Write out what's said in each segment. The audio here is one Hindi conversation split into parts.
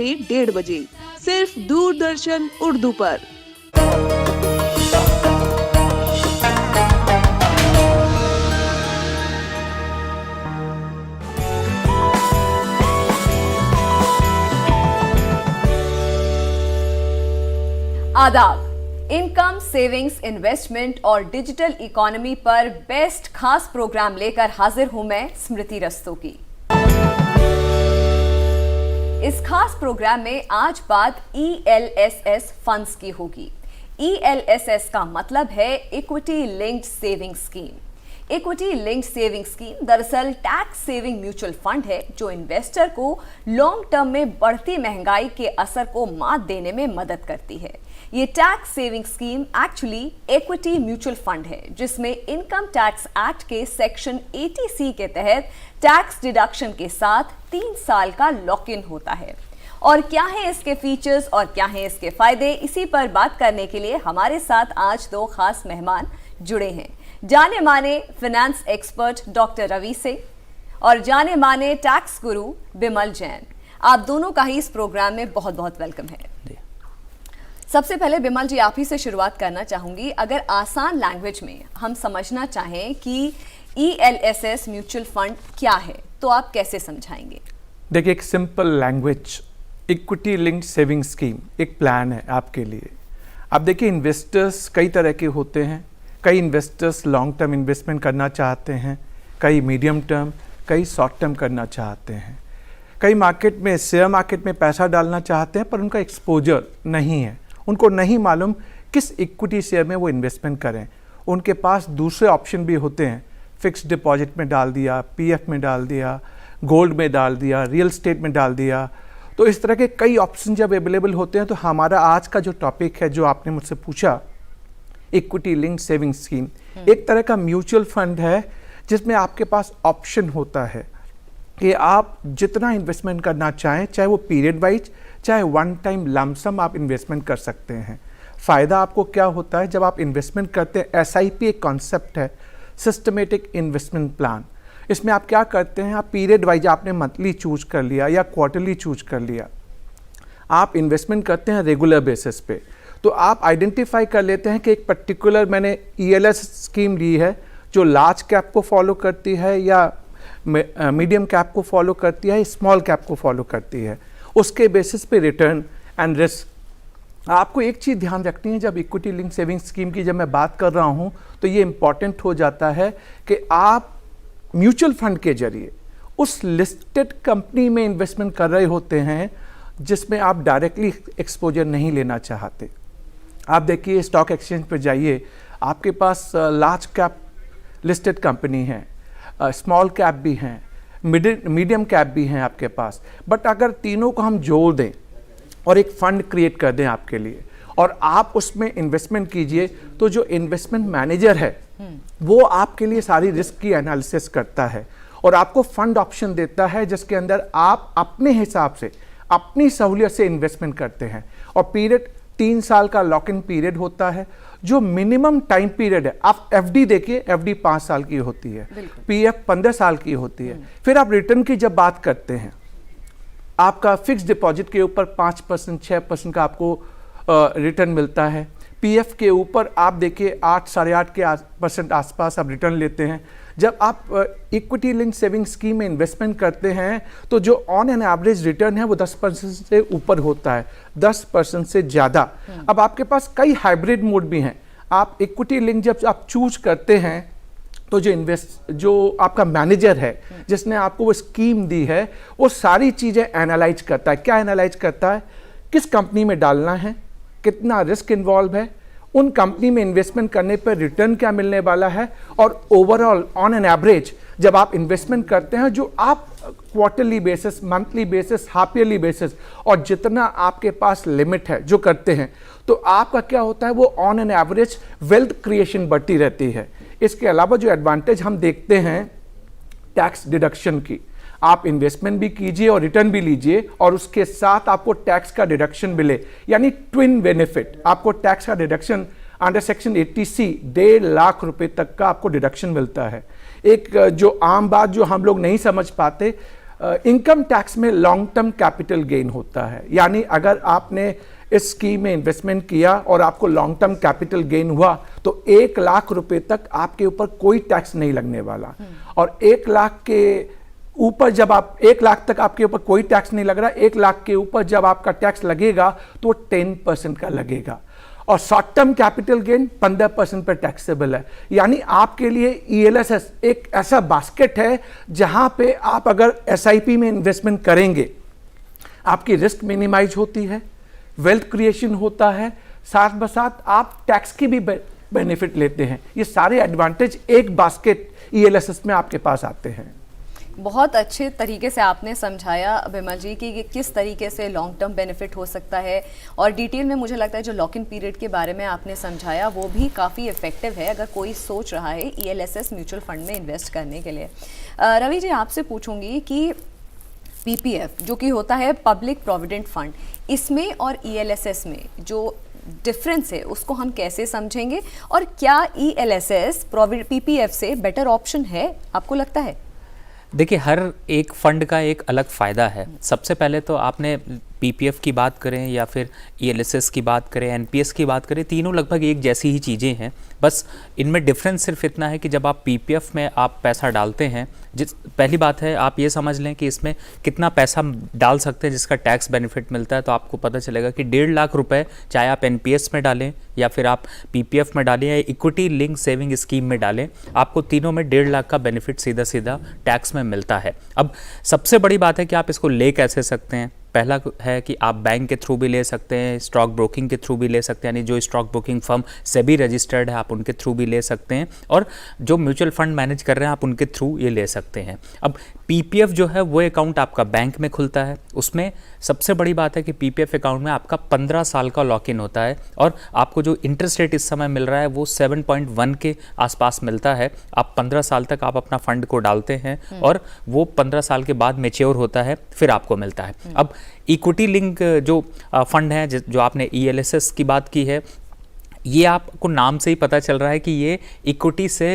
में 1:30 बजे सिर्फ दूरदर्शन उर्दू पर। आदाब। इनकम, सेविंग्स, इन्वेस्टमेंट और डिजिटल इकोनॉमी पर बेस्ट खास प्रोग्राम लेकर हाजिर हूं मैं, स्मृति रस्तोगी। इस खास प्रोग्राम में आज बात ELSS फंड्स की होगी। ELSS का मतलब है equity linked saving scheme. Equity linked saving scheme दरअसल टैक्स सेविंग म्यूचुअल फंड है जो इन्वेस्टर को लॉन्ग टर्म में बढ़ती महंगाई के असर को मात देने में मदद करती है। ये tax saving scheme actually equity mutual fund है जिसमें इनकम टैक्स एक्ट के सेक्शन 80C के तहत टैक्स डिडक्शन के साथ 3 साल का लॉक इन होता है। और क्या है इसके फीचर्स और क्या है इसके फायदे, इसी पर बात करने के लिए हमारे साथ आज 2 खास मेहमान जुड़े हैं। जाने माने finance expert doctor Ravi Singh और जाने माने टैक्स गुरु बिमल जैन। आप दोनों का ही इस प्रोग्राम में बहुत बहुत वेलकम है। सबसे पहले बिमल जी, आप ही से शुरुआत करना चाहूंगी। अगर आसान लैंग्वेज में हम समझना चाहें कि ELSS म्यूचुअल फंड क्या है तो आप कैसे समझाएंगे? देखिए, एक simple language, equity linked saving scheme एक प्लान है आपके लिए। अब देखिए, इन्वेस्टर्स कई तरह के होते हैं। कई इन्वेस्टर्स लॉन्ग टर्म इन्वेस्टमेंट करना चाहते हैं, कई मीडियम टर्म, कई शॉर्ट टर्म करना चाहते हैं। कई मार्केट में, शेयर मार्केट में पैसा डालना चाहते हैं पर उनका एक्सपोजर नहीं है, उनको नहीं मालूम किस इक्विटी शेयर में वो इन्वेस्टमेंट करें। उनके पास दूसरे ऑप्शन भी होते हैं, फिक्स्ड डिपॉजिट में डाल दिया, PF में डाल दिया, गोल्ड में डाल दिया, रियल एस्टेट में डाल दिया। तो इस तरह के कई ऑप्शन जब अवेलेबल होते हैं तो हमारा आज का जो टॉपिक है, जो आपने मुझसे पूछा, इक्विटी लिंक्ड सेविंग स्कीम एक तरह का म्यूचुअल फंड है जिसमें आपके पास ऑप्शन होता है कि आप जितना इन्वेस्टमेंट करना चाहें, चाहे वो पीरियड वाइज, चाहे वन टाइम लमसम आप इन्वेस्टमेंट कर सकते हैं। फ़ायदा आपको क्या होता है जब आप इन्वेस्टमेंट करते हैं? SIP एक कॉन्सेप्ट है, सिस्टमेटिक इन्वेस्टमेंट प्लान। इसमें आप क्या करते हैं, आप पीरियड वाइज, आपने मंथली चूज कर लिया या क्वार्टरली चूज कर लिया, आप इन्वेस्टमेंट करते हैं रेगुलर बेसिस पे। तो आप आइडेंटिफाई कर लेते हैं कि एक पर्टिकुलर मैंने ELS स्कीम ली है जो लार्ज कैप को फॉलो करती है या मीडियम कैप को फॉलो करती है, स्मॉल कैप को फॉलो करती है। उसके बेसिस पे रिटर्न एंड रिस्क। आपको एक चीज़ ध्यान रखनी है, जब इक्विटी लिंक सेविंग स्कीम की जब मैं बात कर रहा हूँ तो ये इंपॉर्टेंट हो जाता है कि आप म्यूचुअल फंड के जरिए उस लिस्टेड कंपनी में इन्वेस्टमेंट कर रहे होते हैं जिसमें आप डायरेक्टली एक्सपोजर नहीं लेना चाहते। आप देखिए, स्टॉक एक्सचेंज पर जाइए, आपके पास लार्ज कैप लिस्टेड कंपनी है, स्मॉल कैप भी हैं, मीडियम कैप भी हैं आपके पास। बट अगर तीनों को हम जोड़ दें और एक फंड क्रिएट कर दें आपके लिए और आप उसमें इन्वेस्टमेंट कीजिए, तो जो इन्वेस्टमेंट मैनेजर है वो आपके लिए सारी रिस्क की एनालिसिस करता है और आपको फंड ऑप्शन देता है जिसके अंदर आप अपने हिसाब से, अपनी सहूलियत से इन्वेस्टमेंट करते हैं। और पीरियड 3 साल का लॉक इन पीरियड होता है जो मिनिमम टाइम पीरियड है। आप FD देखिए, FD 5 साल की होती है, PF 15 साल की होती है। फिर आप रिटर्न की जब बात करते हैं, आपका फिक्स डिपॉजिट के ऊपर 5%, 6% का आपको रिटर्न मिलता है। PF के ऊपर आप देखिए 8, 8.5% आसपास आप रिटर्न लेते हैं। जब आप इक्विटी लिंक सेविंग स्कीम में इन्वेस्टमेंट करते हैं तो जो ऑन एन एवरेज रिटर्न है वो 10% से ऊपर होता है, 10% से ज़्यादा। अब आपके पास कई हाइब्रिड मोड भी हैं। आप इक्विटी लिंक जब आप चूज करते हैं तो जो आपका मैनेजर है जिसने आपको वो स्कीम दी है, वो सारी चीज़ें एनालाइज करता है। क्या एनालाइज करता है? किस कंपनी में डालना है, कितना रिस्क इन्वॉल्व है, उन कंपनी में इन्वेस्टमेंट करने पर रिटर्न क्या मिलने वाला है, और ओवरऑल ऑन एन एवरेज जब आप इन्वेस्टमेंट करते हैं, जो आप quarterly basis, monthly basis, half yearly basis, और जितना आपके पास लिमिट है जो करते हैं, तो आपका क्या होता है, वो on an average wealth creation बढ़ती रहती है। इसके अलावा जो एडवांटेज हम देखते हैं टैक्स डिडक्शन की, आप इन्वेस्टमेंट भी कीजिए और रिटर्न भी लीजिए और उसके साथ आपको टैक्स का डिडक्शन मिले, यानी ट्विन बेनिफिट। आपको टैक्स का deduction under section 80C 1.5 lakh रुपए तक का आपको डिडक्शन मिलता है। एक जो आम बात जो हम लोग नहीं समझ पाते, इनकम टैक्स में लॉन्ग टर्म कैपिटल गेन होता है, यानी अगर आपने इस स्कीम में इन्वेस्टमेंट किया और आपको लॉन्ग टर्म कैपिटल गेन हुआ तो 1 लाख रुपए तक आपके ऊपर कोई टैक्स नहीं लगने वाला। और 1 लाख के ऊपर जब आप 1 लाख तक आपके ऊपर कोई टैक्स नहीं लग रहा, 1 लाख के ऊपर जब आपका टैक्स लगेगा तो 10% का लगेगा। और शॉर्ट टर्म कैपिटल गेन 15% पर टैक्सेबल है। यानी आपके लिए ELSS एक ऐसा बास्केट है जहां पे आप अगर SIP में इन्वेस्टमेंट करेंगे, आपकी रिस्क मिनिमाइज होती है, वेल्थ क्रिएशन होता है, साथ बसाथ आप टैक्स की भी बेनिफिट लेते हैं। ये सारे एडवांटेज एक बास्केट ELSS में आपके पास आते हैं। बहुत अच्छे तरीके से आपने समझाया बिमल जी कि किस तरीके से लॉन्ग टर्म बेनिफिट हो सकता है, और डिटेल में मुझे लगता है जो लॉक इन पीरियड के बारे में आपने समझाया वो भी काफ़ी इफेक्टिव है अगर कोई सोच रहा है ELSS म्यूचुअल फंड में इन्वेस्ट करने के लिए। रवि जी, आपसे पूछूंगी कि PPF जो कि होता है पब्लिक प्रोविडेंट फंड, इसमें और ELSS में जो डिफरेंस है उसको हम कैसे समझेंगे, और क्या ELSS PPF से बेटर ऑप्शन है, आपको लगता है? देखिए, हर एक फंड का एक अलग फ़ायदा है। सबसे पहले तो आपने PPF की बात करें या फिर ELSS की बात करें, NPS की बात करें, तीनों लगभग एक जैसी ही चीज़ें हैं। बस इनमें डिफरेंस सिर्फ इतना है कि जब आप PPF में आप पैसा डालते हैं, पहली बात है आप ये समझ लें कि इसमें कितना पैसा डाल सकते हैं जिसका टैक्स बेनिफिट मिलता है। तो आपको पता चलेगा कि 1.5 लाख रुपए चाहे आप NPS में डालें या फिर आप PPF में डालें या इक्विटी लिंक सेविंग स्कीम में डालें, आपको तीनों में 1.5 लाख का बेनिफिट सीधा सीधा टैक्स में मिलता है। अब सबसे बड़ी बात है कि आप इसको ले कैसे सकते हैं। पहला है कि आप बैंक के थ्रू भी ले सकते हैं, स्टॉक ब्रोकिंग के थ्रू भी ले सकते हैं, यानी जो stock broking firm SEBI registered है आप उनके थ्रू भी ले सकते हैं, और जो म्यूचुअल फंड मैनेज कर रहे हैं आप उनके थ्रू ये ले सकते हैं। अब PPF जो है वो अकाउंट आपका बैंक में खुलता है। उसमें सबसे बड़ी बात है कि PPF अकाउंट में आपका 15 साल का लॉक इन होता है, और आपको जो इंटरेस्ट रेट इस समय मिल रहा है वो 7.1 के आसपास मिलता है। आप 15 साल तक आप अपना फंड को डालते हैं और वो 15 साल के बाद मैच्योर होता है, फिर आपको मिलता है। अब इक्विटी लिंक जो फंड है, जो आपने ELSS की बात की है, ये आपको नाम से ही पता चल रहा है कि ये इक्विटी से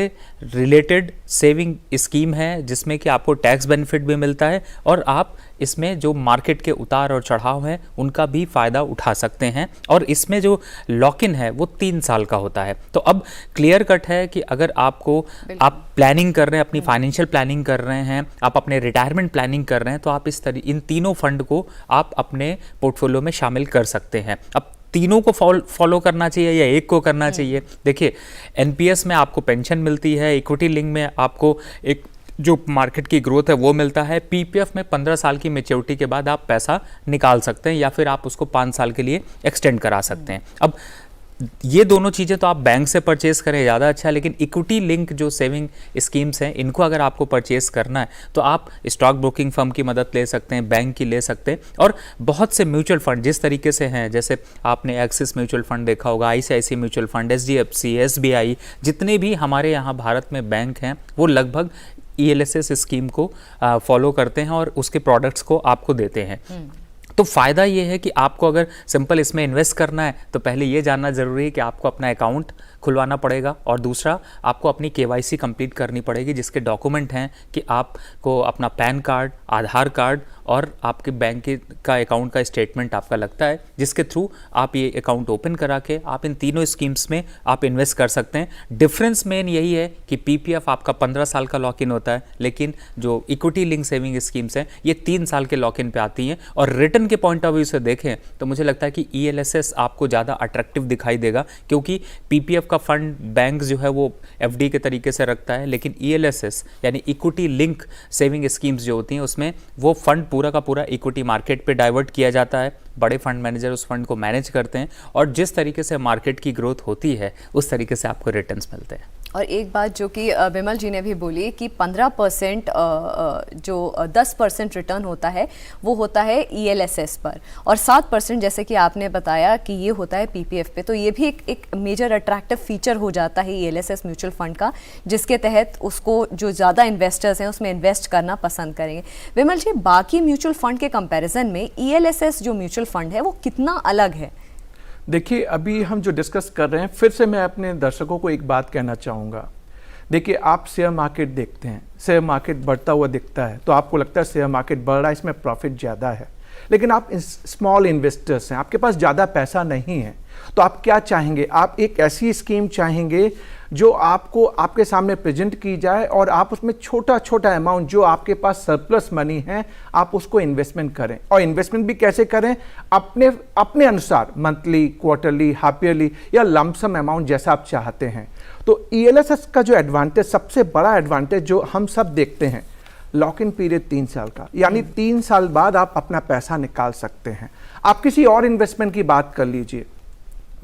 रिलेटेड सेविंग स्कीम है जिसमें कि आपको टैक्स बेनिफिट भी मिलता है और आप इसमें जो मार्केट के उतार और चढ़ाव हैं उनका भी फ़ायदा उठा सकते हैं। और इसमें जो लॉक इन है वो 3 साल का होता है। तो अब क्लियर कट है कि अगर आप प्लानिंग कर रहे हैं, अपनी फाइनेंशियल प्लानिंग कर रहे हैं, आप अपने रिटायरमेंट प्लानिंग कर रहे हैं, तो आप इन तीनों फंड को आप अपने पोर्टफोलियो में शामिल कर सकते हैं। अब तीनों को फॉलो करना चाहिए या एक को करना चाहिए? देखिए, NPS में आपको पेंशन मिलती है, इक्विटी लिंक में आपको एक जो मार्केट की ग्रोथ है वो मिलता है, PPF में 15 साल की मैच्योरिटी के बाद आप पैसा निकाल सकते हैं या फिर आप उसको 5 साल के लिए एक्सटेंड करा सकते हैं। अब ये दोनों चीज़ें तो आप बैंक से परचेज़ करें ज़्यादा अच्छा है, लेकिन इक्विटी लिंक जो सेविंग स्कीम्स हैं इनको अगर आपको परचेज़ करना है तो आप स्टॉक ब्रोकिंग फर्म की मदद ले सकते हैं, बैंक की ले सकते हैं, और बहुत से म्यूचुअल फंड जिस तरीके से हैं, जैसे आपने एक्सिस म्यूचुअल फंड देखा होगा, ICICI mutual fund, SDFC, SBI, जितने भी हमारे यहाँ भारत में बैंक हैं वो लगभग ELSS स्कीम को फॉलो करते हैं और उसके प्रोडक्ट्स को आपको देते हैं। तो फ़ायदा ये है कि आपको अगर सिंपल इसमें इन्वेस्ट करना है तो पहले ये जानना ज़रूरी है कि आपको अपना अकाउंट खुलवाना पड़ेगा, और दूसरा आपको अपनी KYC कंप्लीट करनी पड़ेगी, जिसके डॉक्यूमेंट हैं कि आपको अपना पैन कार्ड, आधार कार्ड और आपके बैंक का अकाउंट का स्टेटमेंट आपका लगता है, जिसके थ्रू आप ये अकाउंट ओपन करा के आप इन तीनों स्कीम्स में आप इन्वेस्ट कर सकते हैं। डिफरेंस मेन यही है कि PPF आपका 15 साल का लॉक इन होता है, लेकिन जो इक्विटी लिंक सेविंग स्कीम्स हैं ये 3 साल के लॉक इन पे आती हैं। और रिटर्न के पॉइंट ऑफ व्यू से देखें तो मुझे लगता है कि ELSS आपको ज़्यादा अट्रैक्टिव दिखाई देगा, क्योंकि PPF का फंड बैंक जो है वो FD के तरीके से रखता है, लेकिन ELSS यानी इक्विटी लिंक सेविंग स्कीम्स जो होती हैं उसमें वो फंड पूरा का पूरा इक्विटी मार्केट पे डाइवर्ट किया जाता है, बड़े फंड मैनेजर उस फंड को मैनेज करते हैं, और जिस तरीके से मार्केट की ग्रोथ होती है उस तरीके से आपको रिटर्न्स मिलते हैं। और एक बात जो कि बिमल जी ने भी बोली कि 15% जो 10% रिटर्न होता है वो होता है ELSS पर, और 7% जैसे कि आपने बताया कि ये होता है PPF पे। तो ये भी एक मेजर अट्रैक्टिव फीचर हो जाता है ELSS म्यूचुअल फंड का, जिसके तहत उसको जो ज़्यादा इन्वेस्टर्स हैं उसमें इन्वेस्ट करना पसंद करेंगे। विमल जी, बाकी म्यूचुअल फंड के कंपैरिजन में ELSS जो म्यूचुअल फंड है वो कितना अलग है? देखिए, अभी हम जो डिस्कस कर रहे हैं, फिर से मैं अपने दर्शकों को एक बात कहना चाहूँगा। देखिए, आप शेयर मार्केट देखते हैं, शेयर मार्केट बढ़ता हुआ दिखता है तो आपको लगता है शेयर मार्केट बढ़ रहा है, इसमें प्रॉफिट ज़्यादा है। लेकिन आप स्मॉल इन्वेस्टर्स हैं, आपके पास ज़्यादा पैसा नहीं है, तो आप क्या चाहेंगे? आप एक ऐसी स्कीम चाहेंगे जो आपको आपके सामने प्रेजेंट की जाए और आप उसमें छोटा छोटा अमाउंट जो आपके पास सरप्लस मनी है आप उसको इन्वेस्टमेंट करें। और इन्वेस्टमेंट भी कैसे करें? अपने अनुसार, मंथली, क्वार्टरली, हाफ ईयरली या लमसम अमाउंट जैसा आप चाहते हैं। तो ELSS का जो एडवांटेज, सबसे बड़ा एडवांटेज जो हम सब देखते हैं, लॉक इन पीरियड 3 साल का, यानी 3 साल बाद आप अपना पैसा निकाल सकते हैं। आप किसी और इन्वेस्टमेंट की बात कर लीजिए,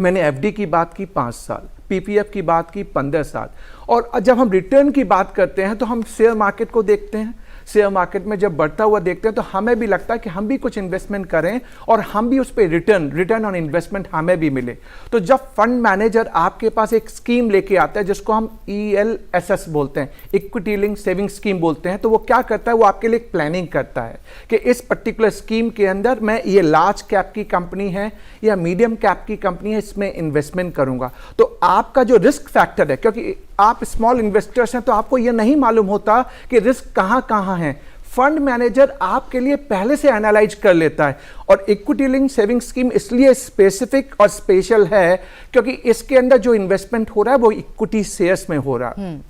मैंने FD की बात की 5 साल, PPF की बात की 15 साल, और जब हम रिटर्न की बात करते हैं तो हम शेयर मार्केट को देखते हैं। शेयर मार्केट में जब बढ़ता हुआ देखते हैं तो हमें भी लगता है कि हम भी कुछ इन्वेस्टमेंट करें और हम भी उस पर रिटर्न ऑन इन्वेस्टमेंट हमें भी मिले। तो जब फंड मैनेजर आपके पास एक स्कीम लेके आता है जिसको हम ELSS बोलते हैं, इक्विटी लिंक सेविंग स्कीम बोलते हैं, तो वो क्या करता है? वो आपके लिए प्लानिंग करता है कि इस पर्टिकुलर स्कीम के अंदर मैं ये लार्ज कैप की कंपनी है या मीडियम कैप की कंपनी है, इसमें इन्वेस्टमेंट करूंगा। तो आपका जो रिस्क फैक्टर है, क्योंकि आप स्मॉल इन्वेस्टर्स हैं तो आपको ये नहीं मालूम होता कि रिस्क कहां कहां है, फंड मैनेजर आपके लिए पहले से एनालाइज कर लेता है। और इक्विटी लिंक सेविंग स्कीम इसलिए स्पेसिफिक और स्पेशल है क्योंकि इसके अंदर जो इन्वेस्टमेंट हो रहा है वो इक्विटी शेयर्स में हो रहा है,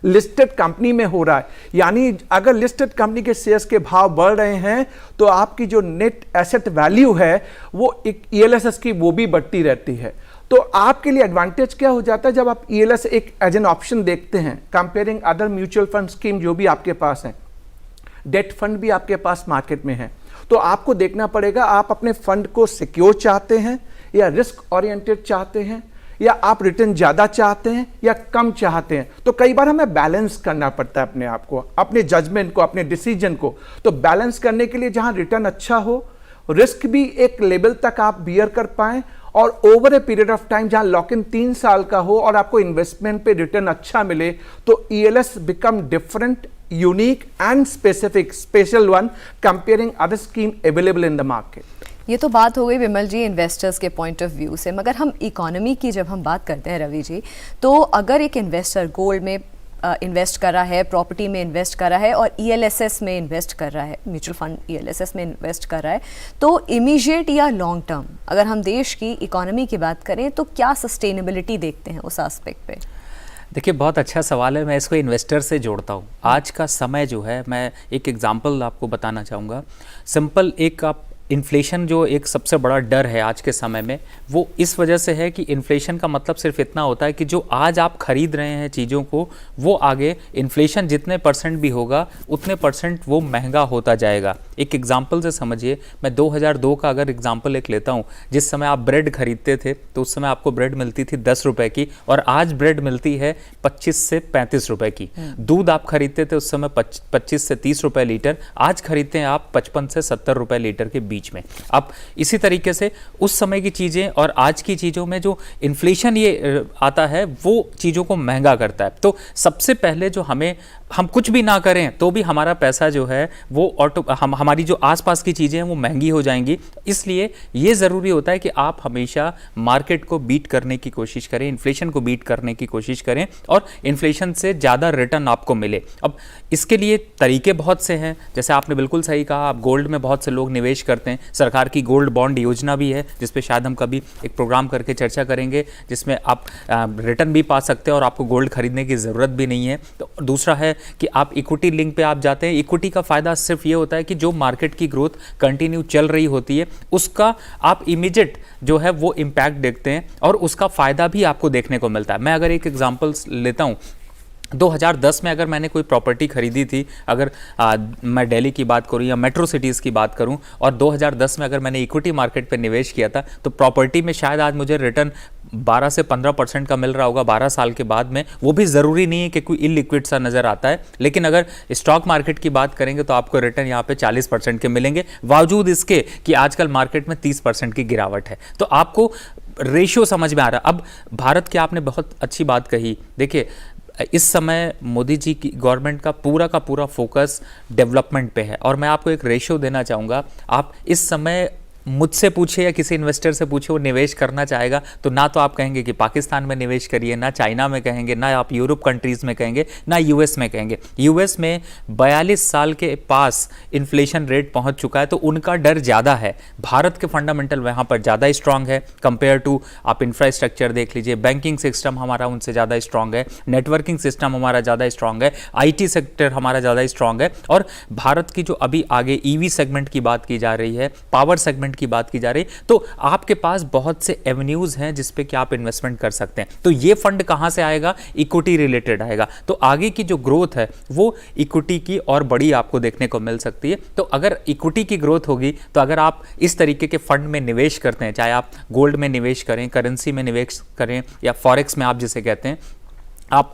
लिस्टेड कंपनी में हो रहा है। यानी अगर लिस्टेड कंपनी के शेयर्स के भाव बढ़ रहे हैं तो आपकी जो नेट एसेट वैल्यू है वो ELSS की वो भी बढ़ती रहती है। तो आपके लिए एडवांटेज क्या हो जाता है जब आप ELSS एक एज एन ऑप्शन देखते हैं, comparing other mutual fund scheme जो भी आपके पास है, डेट फंड भी आपके पास मार्केट में है। तो आपको देखना पड़ेगा आप अपने फंड को सिक्योर चाहते हैं या रिस्क ओरिएंटेड चाहते हैं, या आप रिटर्न ज़्यादा चाहते हैं या कम चाहते हैं। तो कई बार हमें बैलेंस करना पड़ता है अपने आप को, अपने जजमेंट को, अपने डिसीजन को। तो बैलेंस करने के लिए जहां रिटर्न अच्छा हो, रिस्क भी एक लेवल तक आप बियर कर पाएं, और over a period of time जहां लॉक इन 3 साल का हो और आपको इन्वेस्टमेंट पे रिटर्न अच्छा मिले, तो ELSS become different, unique and specific, special one comparing other scheme available in the market. ये तो बात हो गई विमल जी इन्वेस्टर्स के पॉइंट ऑफ व्यू से, मगर हम इकोनॉमी की जब हम बात करते हैं रवि जी, तो अगर एक इन्वेस्टर गोल्ड में इन्वेस्ट कर रहा है, प्रॉपर्टी में इन्वेस्ट कर रहा है और ELSS में इन्वेस्ट कर रहा है, म्यूचुअल फंड ELSS में इन्वेस्ट कर रहा है, तो इमीडिएट या लॉन्ग टर्म अगर हम देश की इकोनॉमी की बात करें तो क्या सस्टेनेबिलिटी देखते हैं उस एस्पेक्ट पे? देखिए, बहुत अच्छा सवाल है। मैं इसको इन्वेस्टर से जोड़ता हूँ। आज का समय जो है, मैं एक एग्जांपल आपको बताना चाहूँगा। सिंपल, एक आप इन्फ्लेशन जो एक सबसे बड़ा डर है आज के समय में, वो इस वजह से है कि इन्फ्लेशन का मतलब सिर्फ इतना होता है कि जो आज आप खरीद रहे हैं चीज़ों को, वो आगे इन्फ्लेशन जितने % भी होगा उतने % वो महंगा होता जाएगा। एक एग्जांपल से समझिए, मैं 2002 का अगर एग्जांपल एक लेता हूँ, जिस समय आप ब्रेड खरीदते थे तो उस समय आपको ब्रेड मिलती थी 10 रुपए की, और आज ब्रेड मिलती है 25 से 35 रुपए की। दूध आप खरीदते थे उस समय 25 से 30 रुपए लीटर, आज खरीदते हैं आप 55 से 70 रुपए लीटर के बीच में। अब इसी तरीके से उस समय की चीजें और आज की चीजों में जो इन्फ्लेशन ये आता है वो चीजों को महंगा करता है। तो सबसे पहले जो हम कुछ भी ना करें तो भी हमारा पैसा जो है वो हमारी जो आसपास की चीजें हैं वो महंगी हो जाएंगी। इसलिए ये जरूरी होता है कि आप हमेशा मार्केट को बीट करने की कोशिश करें, इन्फ्लेशन को बीट करने की कोशिश करें और इन्फ्लेशन से ज्यादा रिटर्न आपको मिले। अब इसके लिए तरीके बहुत से हैं, जैसे आपने बिल्कुल सही कहा, आप गोल्ड में बहुत से लोग निवेश करते हैं। सरकार की गोल्ड बॉन्ड योजना भी है जिस पे शायद हम कभी एक प्रोग्राम करके चर्चा करेंगे, जिसमें आप रिटर्न भी पा सकते हैं और आपको गोल्ड खरीदने की ज़रूरत भी नहीं है। तो दूसरा है कि आप इक्विटी लिंक पे आप जाते हैं। इक्विटी का फ़ायदा सिर्फ ये होता है कि जो मार्केट की ग्रोथ कंटिन्यू चल रही होती है उसका आप इमीडिएट जो है वो इम्पैक्ट देखते हैं और उसका फ़ायदा भी आपको देखने को मिलता है। मैं अगर एक एग्जाम्पल लेता हूँ, 2010 में अगर मैंने कोई प्रॉपर्टी खरीदी थी, अगर मैं दिल्ली की बात करूं या मेट्रो सिटीज़ की बात करूं, और 2010 में अगर मैंने इक्विटी मार्केट पे निवेश किया था, तो प्रॉपर्टी में शायद आज मुझे रिटर्न 12 से 15% का मिल रहा होगा 12 साल के बाद में। वो भी ज़रूरी नहीं है कि कोई इलिक्विड सा नज़र आता है, लेकिन अगर स्टॉक मार्केट की बात करेंगे तो आपको रिटर्न यहाँ पे 40% के मिलेंगे, बावजूद इसके कि आजकल मार्केट में 30% की गिरावट है। तो आपको रेशियो समझ में आ रहा है। अब भारत की आपने बहुत अच्छी बात कही। देखिए, इस समय मोदी जी की गवर्नमेंट का पूरा फोकस डेवलपमेंट पे है और मैं आपको एक रेशियो देना चाहूँगा। आप इस समय मुझसे पूछे या किसी इन्वेस्टर से पूछे वो निवेश करना चाहेगा, तो ना तो आप कहेंगे कि पाकिस्तान में निवेश करिए, ना चाइना में कहेंगे, ना आप यूरोप कंट्रीज़ में कहेंगे, ना यूएस में कहेंगे। यूएस में 42 साल के पास इन्फ्लेशन रेट पहुंच चुका है, तो उनका डर ज़्यादा है। भारत के फंडामेंटल वहाँ पर ज़्यादा स्ट्रांग है कंपेयर टू, आप इंफ्रास्ट्रक्चर देख लीजिए, बैंकिंग सिस्टम हमारा उनसे ज़्यादा स्ट्रांग है, नेटवर्किंग सिस्टम हमारा ज़्यादा स्ट्रांग है, IT सेक्टर हमारा ज़्यादा स्ट्रांग है। और भारत की जो अभी आगे EV सेगमेंट की बात की जा रही है, पावर सेगमेंट की बात की जा रही, तो आपके पास बहुत से एवेन्यूज हैं जिस पे कि आप इन्वेस्टमेंट कर सकते हैं। तो ये फंड कहां से आएगा? इक्विटी रिलेटेड आएगा। तो आगे की जो ग्रोथ है वो इक्विटी की और बड़ी आपको देखने को मिल सकती है। तो अगर इक्विटी की ग्रोथ होगी, तो अगर आप इस तरीके के फंड में निवेश करते हैं, चाहे आप गोल्ड में निवेश करें, करेंसी में निवेश करें, या फॉरेक्स में आप जिसे कहते हैं, आप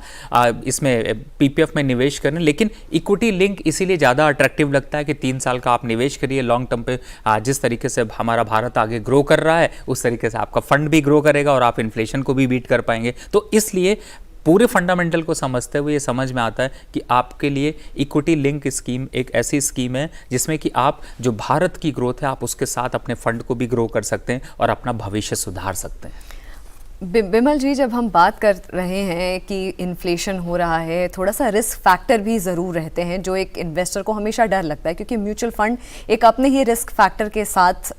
इसमें PPF में निवेश करें, लेकिन इक्विटी लिंक इसीलिए ज़्यादा अट्रैक्टिव लगता है कि 3 साल का आप निवेश करिए लॉन्ग टर्म पे। जिस तरीके से हमारा भारत आगे ग्रो कर रहा है, उस तरीके से आपका फंड भी ग्रो करेगा और आप इन्फ्लेशन को भी बीट कर पाएंगे। तो इसलिए पूरे फंडामेंटल को समझते हुए ये समझ में आता है कि आपके लिए इक्विटी लिंक स्कीम एक ऐसी स्कीम है जिसमें कि आप जो भारत की ग्रोथ है, आप उसके साथ अपने फंड को भी ग्रो कर सकते हैं और अपना भविष्य सुधार सकते हैं। बिमल जी, जब हम बात कर रहे हैं कि इन्फ्लेशन हो रहा है, थोड़ा सा रिस्क फैक्टर भी ज़रूर रहते हैं जो एक इन्वेस्टर को हमेशा डर लगता है, क्योंकि म्यूचुअल फंड एक अपने ही रिस्क फैक्टर के साथ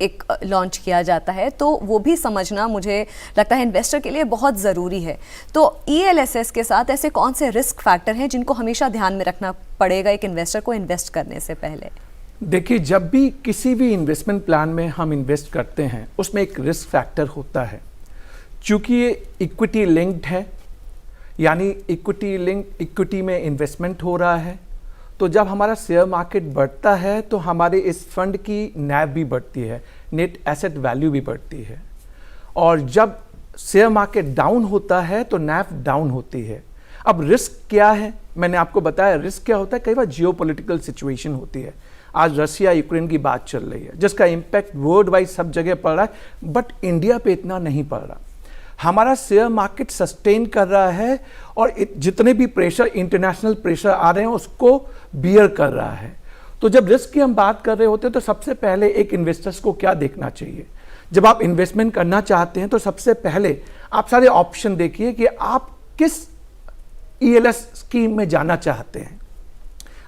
एक लॉन्च किया जाता है, तो वो भी समझना मुझे लगता है इन्वेस्टर के लिए बहुत ज़रूरी है। तो ELSS के साथ ऐसे कौन से रिस्क फैक्टर हैं जिनको हमेशा ध्यान में रखना पड़ेगा एक इन्वेस्टर को इन्वेस्ट करने से पहले? देखिए, जब भी किसी भी इन्वेस्टमेंट प्लान में हम इन्वेस्ट करते हैं, उसमें एक रिस्क फैक्टर होता है। चूँकि ये इक्विटी लिंक्ड है, यानी इक्विटी में इन्वेस्टमेंट हो रहा है, तो जब हमारा शेयर मार्केट बढ़ता है तो हमारे इस फंड की NAV भी बढ़ती है, नेट एसेट वैल्यू भी बढ़ती है। और जब शेयर मार्केट डाउन होता है तो NAV डाउन होती है। अब रिस्क क्या है? मैंने आपको बताया रिस्क क्या होता है। कई बार जियोपॉलिटिकल सिचुएशन होती है। आज रशिया यूक्रेन की बात चल रही है, जिसका इम्पैक्ट वर्ल्ड वाइड सब जगह पड़ रहा है, बट इंडिया पे इतना नहीं पड़ रहा। हमारा शेयर मार्केट सस्टेन कर रहा है और जितने भी प्रेशर, इंटरनेशनल प्रेशर आ रहे हैं, उसको बियर कर रहा है। तो जब रिस्क की हम बात कर रहे होते हैं तो सबसे पहले एक इन्वेस्टर्स को क्या देखना चाहिए? जब आप इन्वेस्टमेंट करना चाहते हैं तो सबसे पहले आप सारे ऑप्शन देखिए कि आप किस ELS स्कीम में जाना चाहते हैं,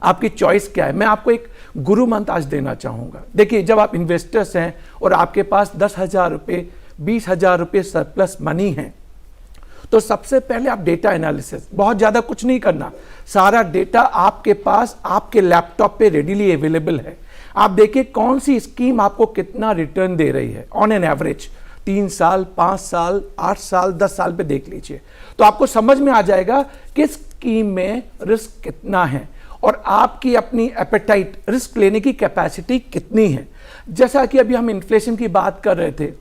आपकी चॉइस क्या है। मैं आपको एक गुरु मंत्र आज देना चाहूँगा। देखिए, जब आप इन्वेस्टर्स हैं और आपके पास 10,000 रुपये, 20,000 रुपये सरप्लस मनी है, तो सबसे पहले आप डेटा एनालिसिस, बहुत ज़्यादा कुछ नहीं करना, सारा डेटा आपके पास आपके लैपटॉप पे रेडीली अवेलेबल है। आप देखिए कौन सी स्कीम आपको कितना रिटर्न दे रही है ऑन एन एवरेज, 3 साल, 5 साल, 8 साल, 10 साल पे देख लीजिए, तो आपको समझ में आ जाएगा कि स्कीम में रिस्क कितना है और आपकी अपनी एपेटाइट, रिस्क लेने की कैपेसिटी कितनी है। जैसा कि अभी हम इन्फ्लेशन की बात कर रहे थे,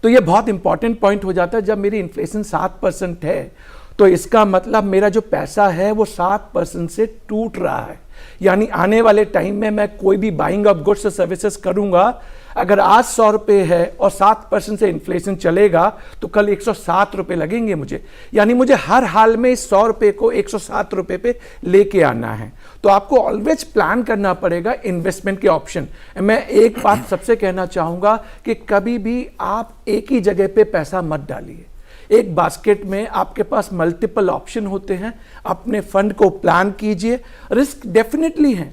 तो ये बहुत इंपॉर्टेंट पॉइंट हो जाता है। जब मेरी इन्फ्लेशन 7% है, तो इसका मतलब मेरा जो पैसा है वो 7% से टूट रहा है। यानी आने वाले टाइम में मैं कोई भी बाइंग ऑफ गुड्स और सर्विसेज करूंगा, अगर आज 100 रुपये है और 7% से इन्फ्लेशन चलेगा तो कल 107 रुपये लगेंगे मुझे। यानी मुझे हर हाल में इस 100 रुपये को 107 रुपये पे लेके आना है। तो आपको ऑलवेज प्लान करना पड़ेगा इन्वेस्टमेंट के ऑप्शन। मैं एक बात सबसे कहना चाहूँगा कि कभी भी आप एक ही जगह पे पैसा मत डालिए। एक बास्केट में आपके पास मल्टीपल ऑप्शन होते हैं, अपने फंड को प्लान कीजिए। रिस्क डेफिनेटली है,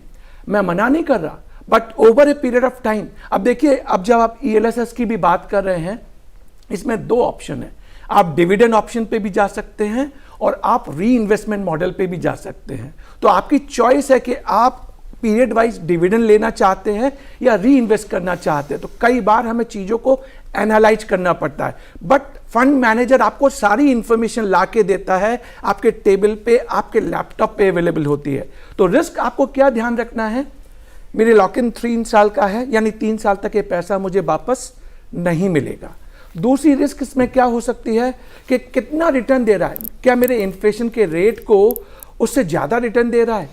मैं मना नहीं कर रहा, but over a period of time. अब देखिए, अब जब आप ELSS की भी बात कर रहे हैं, इसमें 2 ऑप्शन है। आप डिविडेंड ऑप्शन पे भी जा सकते हैं और आप री इन्वेस्टमेंट मॉडल पे भी जा सकते हैं। तो आपकी चॉइस है कि आप पीरियड वाइज डिविडेंड लेना चाहते हैं या री इन्वेस्ट करना चाहते हैं। तो कई बार हमें चीज़ों को एनालाइज करना पड़ता है, बट फंड मैनेजर आपको सारी इंफॉर्मेशन ला के देता है, आपके टेबल पे, आपके लैपटॉप पे अवेलेबल होती है। तो रिस्क आपको क्या ध्यान रखना है? मेरे लॉक इन 3 साल का है, यानी 3 साल तक ये पैसा मुझे वापस नहीं मिलेगा। दूसरी रिस्क इसमें क्या हो सकती है कि कितना रिटर्न दे रहा है, क्या मेरे इन्फ्लेशन के रेट को उससे ज़्यादा रिटर्न दे रहा है।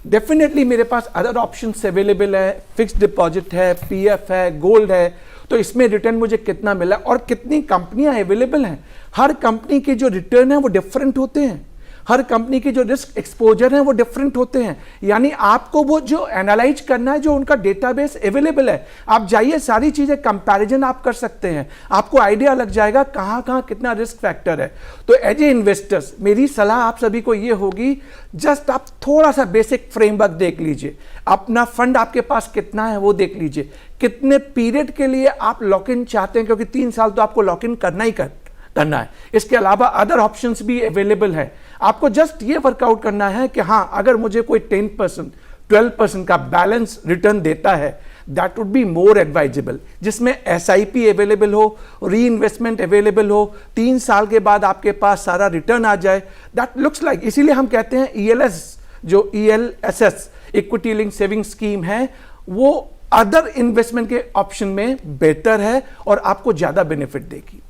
डेफिनेटली मेरे पास अदर ऑप्शंस अवेलेबल है, फिक्स्ड डिपॉजिट है, PF है, गोल्ड है, तो इसमें रिटर्न मुझे कितना मिला और कितनी कंपनियां अवेलेबल हैं। हर कंपनी के जो रिटर्न है वो डिफरेंट होते हैं। हर कंपनी की जो रिस्क एक्सपोजर है वो डिफरेंट होते हैं, यानी आपको वो जो एनालाइज करना है, जो उनका डेटाबेस अवेलेबल है, आप जाइए, सारी चीजें कंपैरिजन आप कर सकते हैं, आपको आइडिया लग जाएगा कहाँ कहाँ कितना रिस्क फैक्टर है। तो एज ए इन्वेस्टर्स मेरी सलाह आप सभी को ये होगी, जस्ट आप थोड़ा सा बेसिक फ्रेमवर्क देख लीजिए, अपना फंड आपके पास कितना है वो देख लीजिए, कितने पीरियड के लिए आप लॉक इन चाहते हैं, क्योंकि 3 साल तो आपको लॉक इन करना ही करना है। इसके अलावा अदर ऑप्शंस भी अवेलेबल है। आपको जस्ट ये वर्कआउट करना है कि हाँ, अगर मुझे कोई 10% 12% का बैलेंस रिटर्न देता है, that would be more advisable, जिसमें SIP अवेलेबल हो, री इन्वेस्टमेंट अवेलेबल हो, 3 साल के बाद आपके पास सारा रिटर्न आ जाए, दैट लुक्स लाइक, इसीलिए हम कहते हैं ELS जो ELSS equity link saving scheme है, वो अदर इन्वेस्टमेंट के ऑप्शन में बेहतर है और आपको ज़्यादा बेनिफिट देगी।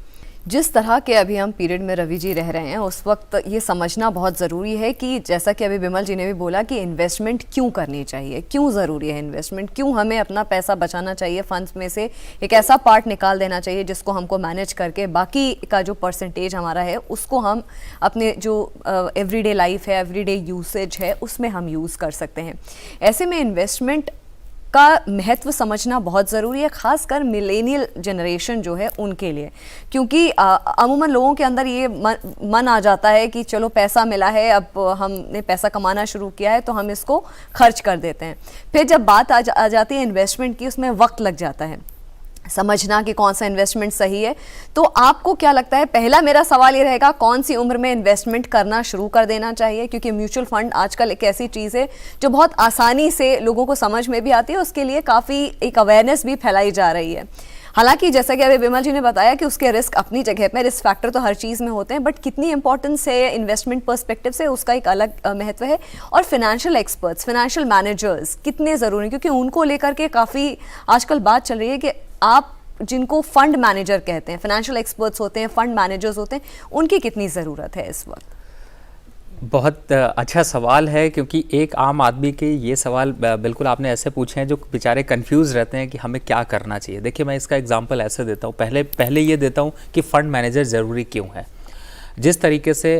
जिस तरह के अभी हम पीरियड में रवि जी रह रहे हैं, उस वक्त ये समझना बहुत ज़रूरी है कि जैसा कि अभी विमल जी ने भी बोला कि इन्वेस्टमेंट क्यों करनी चाहिए, क्यों ज़रूरी है इन्वेस्टमेंट, क्यों हमें अपना पैसा बचाना चाहिए, फंड्स में से एक ऐसा पार्ट निकाल देना चाहिए जिसको हमको मैनेज करके बाकी का जो परसेंटेज हमारा है उसको हम अपने जो एवरीडे लाइफ है, एवरीडे यूसेज है, उसमें हम यूज़ कर सकते हैं। ऐसे में इन्वेस्टमेंट का महत्व समझना बहुत ज़रूरी है, खासकर मिलेनियल जनरेशन जो है उनके लिए, क्योंकि अमूमन लोगों के अंदर ये मन आ जाता है कि चलो पैसा मिला है, अब हमने पैसा कमाना शुरू किया है तो हम इसको खर्च कर देते हैं। फिर जब बात आ जाती है इन्वेस्टमेंट की, उसमें वक्त लग जाता है समझना कि कौन सा इन्वेस्टमेंट सही है। तो आपको क्या लगता है, पहला मेरा सवाल ये रहेगा, कौन सी उम्र में इन्वेस्टमेंट करना शुरू कर देना चाहिए? क्योंकि म्यूचुअल फंड आजकल एक ऐसी चीज़ है जो बहुत आसानी से लोगों को समझ में भी आती है, उसके लिए काफ़ी एक अवेयरनेस भी फैलाई जा रही है। हालांकि जैसा कि अभी विमल जी ने बताया कि उसके रिस्क अपनी जगह पे, रिस्क फैक्टर तो हर चीज़ में होते हैं, बट कितनी इंपॉर्टेंस है इन्वेस्टमेंट पर्सपेक्टिव से उसका एक अलग महत्व है। और फाइनेंशियल एक्सपर्ट्स, फाइनेंशियल मैनेजर्स कितने ज़रूरी, क्योंकि उनको लेकर के काफ़ी आजकल बात चल रही है कि आप जिनको फंड मैनेजर कहते हैं, फाइनेंशियल एक्सपर्ट्स होते हैं, फंड मैनेजर्स होते हैं, उनकी कितनी ज़रूरत है इस वक्त? बहुत अच्छा सवाल है, क्योंकि एक आम आदमी के ये सवाल बिल्कुल आपने ऐसे पूछे हैं जो बेचारे कंफ्यूज रहते हैं कि हमें क्या करना चाहिए। देखिए, मैं इसका एग्जांपल ऐसे देता हूँ, पहले ये देता हूँ कि फ़ंड मैनेजर ज़रूरी क्यों है। जिस तरीके से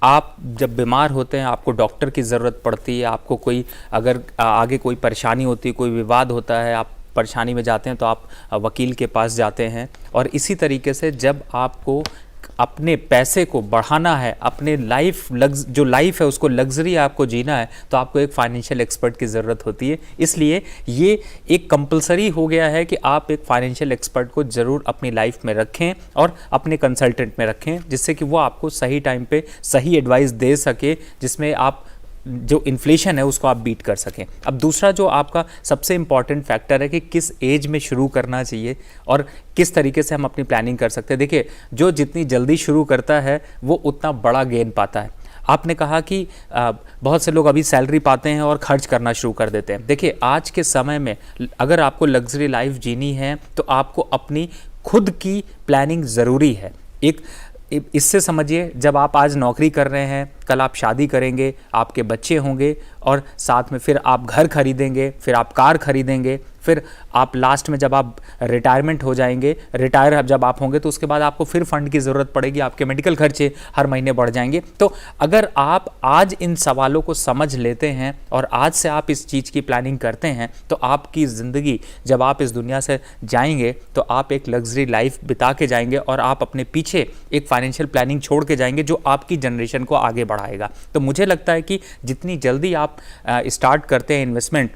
आप जब बीमार होते हैं, आपको डॉक्टर की ज़रूरत पड़ती है, आपको कोई अगर आगे कोई परेशानी होती है, कोई विवाद होता है, आप परेशानी में जाते हैं तो आप वकील के पास जाते हैं। और इसी तरीके से जब आपको अपने पैसे को बढ़ाना है, अपने जो लाइफ है उसको लग्जरी आपको जीना है, तो आपको एक फाइनेंशियल एक्सपर्ट की ज़रूरत होती है। इसलिए ये एक कंपलसरी हो गया है कि आप एक फाइनेंशियल एक्सपर्ट को ज़रूर अपनी लाइफ में रखें और अपने कंसल्टेंट में रखें, जिससे कि वो आपको सही टाइम पे सही एडवाइस दे सके, जिसमें आप जो इन्फ्लेशन है उसको आप बीट कर सकें। अब दूसरा जो आपका सबसे इम्पॉर्टेंट फैक्टर है कि किस एज में शुरू करना चाहिए और किस तरीके से हम अपनी प्लानिंग कर सकते हैं। देखिए, जो जितनी जल्दी शुरू करता है वो उतना बड़ा गेन पाता है। आपने कहा कि बहुत से लोग अभी सैलरी पाते हैं और खर्च करना शुरू कर देते हैं। देखिए, आज के समय में अगर आपको लग्जरी लाइफ जीनी है तो आपको अपनी खुद की प्लानिंग ज़रूरी है। इससे समझिए, जब आप आज नौकरी कर रहे हैं, कल आप शादी करेंगे, आपके बच्चे होंगे और साथ में फिर आप घर खरीदेंगे, फिर आप कार खरीदेंगे, फिर आप लास्ट में जब आप रिटायरमेंट हो जाएंगे, रिटायर जब आप होंगे तो उसके बाद आपको फिर फंड की ज़रूरत पड़ेगी, आपके मेडिकल खर्चे हर महीने बढ़ जाएंगे। तो अगर आप आज इन सवालों को समझ लेते हैं और आज से आप इस चीज़ की प्लानिंग करते हैं तो आपकी ज़िंदगी जब आप इस दुनिया से जाएंगे तो आप एक लग्जरी लाइफ बिता के जाएंगे और आप अपने पीछे एक फाइनेंशियल प्लानिंग छोड़ के जाएंगे जो आपकी जनरेशन को आगे बढ़ाएगा। तो मुझे लगता है कि जितनी जल्दी आप स्टार्ट करते हैं इन्वेस्टमेंट,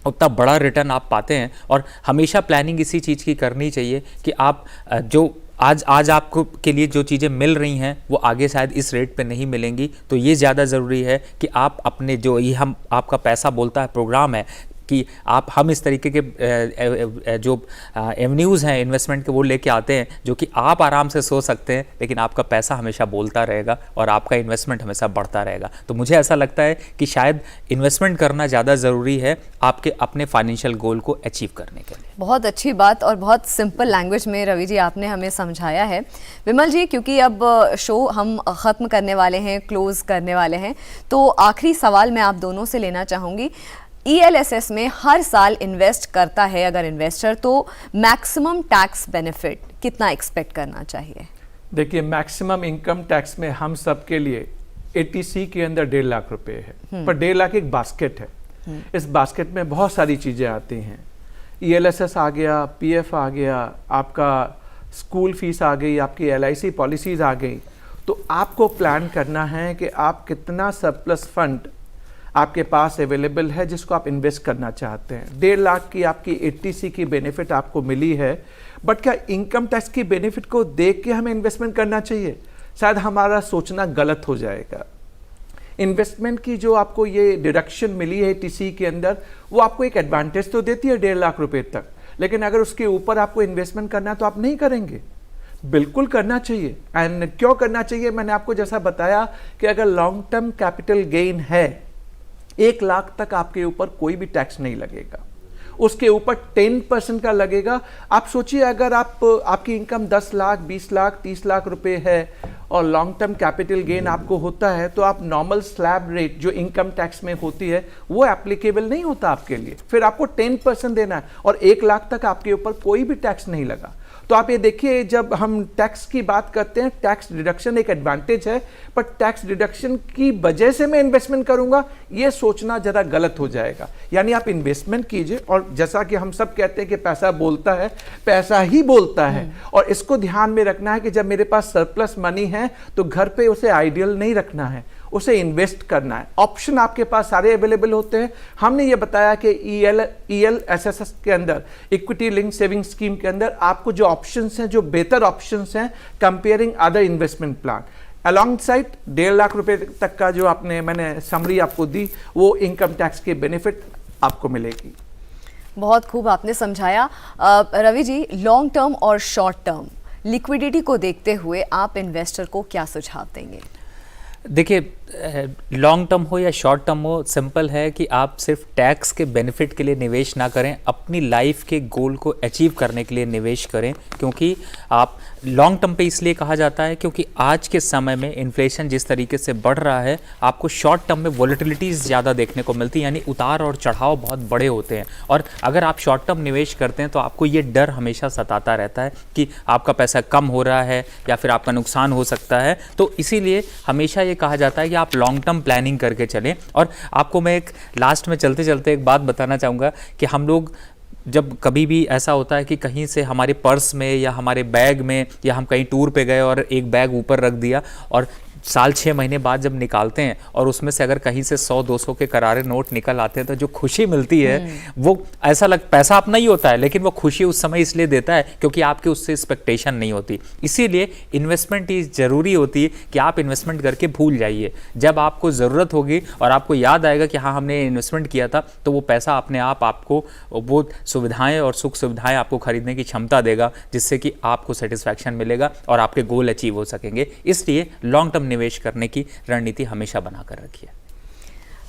उतना बड़ा रिटर्न आप पाते हैं। और हमेशा प्लानिंग इसी चीज़ की करनी चाहिए कि आप जो आज आपको के लिए जो चीज़ें मिल रही हैं वो आगे शायद इस रेट पे नहीं मिलेंगी। तो ये ज़्यादा ज़रूरी है कि आप अपने जो ये हम आपका पैसा बोलता है प्रोग्राम है कि हम इस तरीके के जो एवेन्यूज़ हैं इन्वेस्टमेंट के वो लेके आते हैं जो कि आप आराम से सो सकते हैं, लेकिन आपका पैसा हमेशा बोलता रहेगा और आपका इन्वेस्टमेंट हमेशा बढ़ता रहेगा। तो मुझे ऐसा लगता है कि शायद इन्वेस्टमेंट करना ज़्यादा ज़रूरी है आपके अपने फाइनेंशियल गोल को अचीव करने के लिए। बहुत अच्छी बात और बहुत सिंपल लैंग्वेज में रवि जी आपने हमें समझाया है। विमल जी, क्योंकि अब शो हम ख़त्म करने वाले हैं, क्लोज़ करने वाले हैं, तो आखिरी सवाल मैं आप दोनों से लेना चाहूँगी। ELSS में हर साल इन्वेस्ट करता है अगर इन्वेस्टर, तो मैक्सिमम टैक्स बेनिफिट कितना एक्सपेक्ट करना चाहिए? देखिए, मैक्सिमम इनकम टैक्स में हम सब के लिए ATC के अंदर 1.5 लाख रुपए है, पर 1.5 लाख एक बास्केट है। इस बास्केट में बहुत सारी चीज़ें आती हैं। ELSS आ गया, PF आ गया, आपका स्कूल फीस आ गई, आपकी LIC पॉलिसीज़ आ गई। तो आपको प्लान करना है कि आप कितना सरप्लस फंड आपके पास अवेलेबल है जिसको आप इन्वेस्ट करना चाहते हैं। 1.5 लाख की आपकी ATC की बेनिफिट आपको मिली है, बट क्या इनकम टैक्स की बेनिफिट को देख के हमें इन्वेस्टमेंट करना चाहिए? शायद हमारा सोचना गलत हो जाएगा। इन्वेस्टमेंट की जो आपको ये डिडक्शन मिली है ATC के अंदर, वो आपको एक एडवांटेज तो देती है 1.5 लाख रुपए तक, लेकिन अगर उसके ऊपर आपको इन्वेस्टमेंट करना है तो आप नहीं करेंगे। बिल्कुल करना चाहिए। एंड क्यों करना चाहिए? मैंने आपको जैसा बताया कि अगर लॉन्ग टर्म कैपिटल गेन है, 1 लाख तक आपके ऊपर कोई भी टैक्स नहीं लगेगा, उसके ऊपर 10% का लगेगा। आप सोचिए, अगर आपकी इनकम 10 लाख, 20 लाख, 30 लाख रुपए है और लॉन्ग टर्म कैपिटल गेन आपको होता है, तो आप नॉर्मल स्लैब रेट जो इनकम टैक्स में होती है वो एप्लीकेबल नहीं होता आपके लिए। फिर आपको 10% देना है और 1 लाख तक आपके ऊपर कोई भी टैक्स नहीं लगा। तो आप ये देखिए, जब हम टैक्स की बात करते हैं, टैक्स डिडक्शन एक एडवांटेज है, पर टैक्स डिडक्शन की वजह से मैं इन्वेस्टमेंट करूंगा, ये सोचना जरा गलत हो जाएगा। यानी आप इन्वेस्टमेंट कीजिए, और जैसा कि हम सब कहते हैं कि पैसा बोलता है, पैसा ही बोलता है। और इसको ध्यान में रखना है कि जब मेरे पास सरप्लस मनी है तो घर पे उसे आइडियल नहीं रखना है, उसे इन्वेस्ट करना है। ऑप्शन आपके पास सारे अवेलेबल होते हैं। हमने ये बताया कि ELSS के अंदर, इक्विटी लिंक सेविंग स्कीम के अंदर आपको जो ऑप्शंस हैं, जो बेहतर ऑप्शंस हैं comparing other investment plan, along side 1.5 lakh रुपए तक का जो मैंने समरी आपको दी, वो इनकम टैक्स के बेनिफिट आपको मिलेगी। बहुत खूब आपने समझाया। रवि जी, लॉन्ग टर्म और शॉर्ट टर्म लिक्विडिटी को देखते हुए आप इन्वेस्टर को क्या सुझाव देंगे? देखिए, लॉन्ग टर्म हो या शॉर्ट टर्म हो, सिंपल है कि आप सिर्फ टैक्स के बेनिफिट के लिए निवेश ना करें, अपनी लाइफ के गोल को अचीव करने के लिए निवेश करें। क्योंकि आप लॉन्ग टर्म पे इसलिए कहा जाता है क्योंकि आज के समय में इन्फ्लेशन जिस तरीके से बढ़ रहा है, आपको शॉर्ट टर्म में वॉलेटिलिटीज़ ज़्यादा देखने को मिलती है, यानी उतार और चढ़ाव बहुत बड़े होते हैं। और अगर आप शॉर्ट टर्म निवेश करते हैं तो आपको ये डर हमेशा सताता रहता है कि आपका पैसा कम हो रहा है या फिर आपका नुकसान हो सकता है। तो इसीलिए हमेशा ये कहा जाता है कि आप लॉन्ग टर्म प्लानिंग करके चलें। और आपको मैं एक लास्ट में चलते चलते एक बात बताना चाहूँगा कि हम लोग जब कभी भी ऐसा होता है कि कहीं से हमारे पर्स में या हमारे बैग में, या हम कहीं टूर पे गए और एक बैग ऊपर रख दिया, और साल 6 महीने बाद जब निकालते हैं और उसमें से अगर कहीं से 100-200 के करारे नोट निकल आते हैं, तो जो खुशी मिलती है वो ऐसा पैसा अपना ही होता है, लेकिन वो खुशी उस समय इसलिए देता है क्योंकि आपके उससे एक्सपेक्टेशन नहीं होती। इसीलिए इन्वेस्टमेंट ही ज़रूरी होती है कि आप इन्वेस्टमेंट करके भूल जाइए। जब आपको ज़रूरत होगी और आपको याद आएगा कि हाँ हमने इन्वेस्टमेंट किया था, तो वो पैसा अपने आप आपको वो सुविधाएँ और सुख सुविधाएँ आपको खरीदने की क्षमता देगा, जिससे कि आपको सेटिस्फैक्शन मिलेगा और आपके गोल अचीव हो सकेंगे। इसलिए लॉन्ग टर्म निवेश करने की रणनीति हमेशा बनाकर रखिए।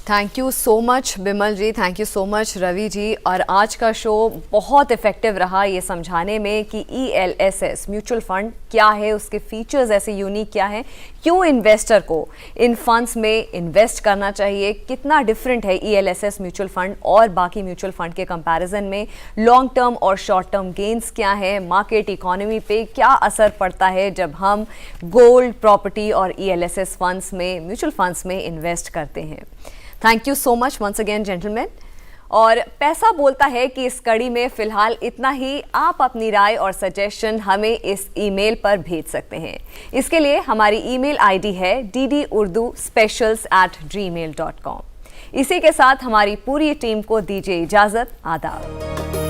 Thank you so much Bimal ji, thank you so much Ravi ji. और आज का शो बहुत इफेक्टिव रहा ये समझाने में कि ELSS म्यूचुअल फंड क्या है, उसके फीचर्स ऐसे यूनिक क्या हैं, क्यों इन्वेस्टर को इन फंड्स में इन्वेस्ट करना चाहिए, कितना डिफरेंट है ELSS म्यूचुअल फंड और बाकी म्यूचुअल फंड के कंपैरिजन में, लॉन्ग टर्म और शॉर्ट टर्म गेन्स क्या है, मार्केट इकोनॉमी पे क्या असर पड़ता है जब हम गोल्ड, प्रॉपर्टी और ELSS फंड्स में, म्यूचुअल फंड्स में इन्वेस्ट करते हैं। Thank you so much once again gentleman. और पैसा बोलता है कि इस कड़ी में फिलहाल इतना ही। आप अपनी राय और सजेशन हमें इस ईमेल पर भेज सकते हैं। इसके लिए हमारी ईमेल आईडी है ddurduspecials@gmail.com। इसी के साथ हमारी पूरी टीम को दीजिए इजाजत। आदाब।